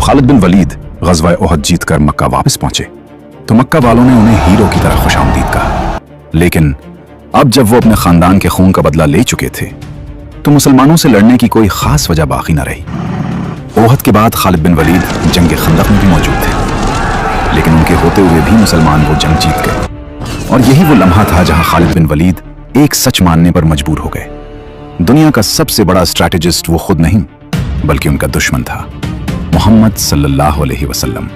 खालिद बिन वलीद गज़वा ओहद जीतकर मक्का वापस पहुंचे तो मक्का वालों ने उन्हें हीरो की तरह खुशामदीद कहा। लेकिन अब जब वो अपने खानदान के खून का बदला ले चुके थे तो मुसलमानों से लड़ने की कोई खास वजह बाकी न रही। ओहद के बाद खालिद बिन वलीद जंग खंदक में भी मौजूद थे, लेकिन उनके होते हुए भी मुसलमान वो जंग जीत गए। और यही वो लम्हा था जहां खालिद बिन वलीद एक सच मानने पर मजबूर हो गए। दुनिया का सबसे बड़ा स्ट्रैटेजिस्ट वो खुद नहीं बल्कि उनका दुश्मन था, मोहम्मद सल्लल्लाहु अलैहि वसल्लम।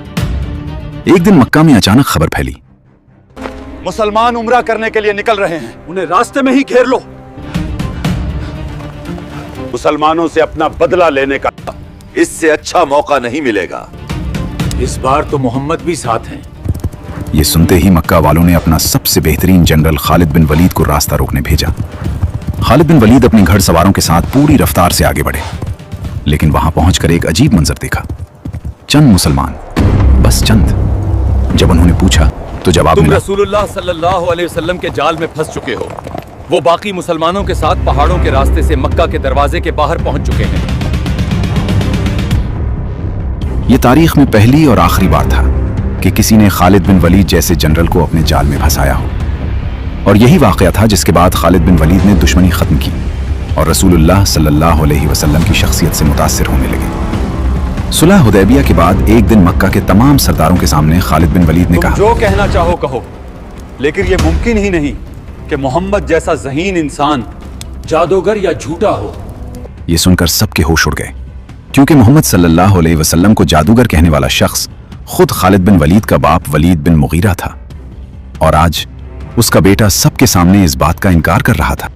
एक दिन मक्का में अचानक खबर फैली, मुसलमान उम्रा करने के लिए निकल रहे हैं, उन्हें रास्ते में ही घेर लो। मुसलमानों से अपना बदला लेने का इससे अच्छा मौका नहीं मिलेगा। इस बार तो मोहम्मद भी साथ हैं। ये सुनते ही मक्का वालों ने अपना सबसे बेहतरीन जनरल खालिद बिन वलीद को रास्ता रोकने भेजा। खालिद बिन वलीद अपने घड़सवारों के साथ पूरी रफ्तार से आगे बढ़े, लेकिन वहां पहुंचकर एक अजीब मंजर देखा। चंद मुसलमान, बस चंद। जब उन्होंने पूछा तो जवाब तुम मिला, रसूलुल्लाह सल्लल्लाहु अलैहि वसल्लम के जाल में फंस चुके हो। वो बाकी मुसलमानों के साथ पहाड़ों के रास्ते से मक्का के दरवाजे के बाहर पहुंच चुके हैं। ये तारीख में पहली और आखिरी बार था कि किसी ने खालिद बिन वलीद जैसे जनरल को अपने जाल में फंसाया हो। और यही वाकया था जिसके बाद खालिद बिन वलीद ने दुश्मनी खत्म की और रसूलुल्लाह सल्लल्लाहु अलैहि वसल्लम की शख्सियत से मुतासिर होने लगे। सुलह हुदैबिया के बाद एक दिन मक्का के तमाम सरदारों के सामने खालिद बिन वलीद ने कहा, जो कहना चाहो कहो, लेकिन ये मुमकिन ही नहीं कि मोहम्मद जैसा ज़हीन इंसान जादूगर या झूठा हो। ये सुनकर सबके होश उड़ गए, क्योंकि मोहम्मद सल्लल्लाहु अलैहि वसल्लम को जादूगर कहने वाला शख्स खुद खालिद बिन वलीद का बाप वलीद बिन मुगीरा था, और आज उसका बेटा सबके सामने इस बात का इनकार कर रहा था।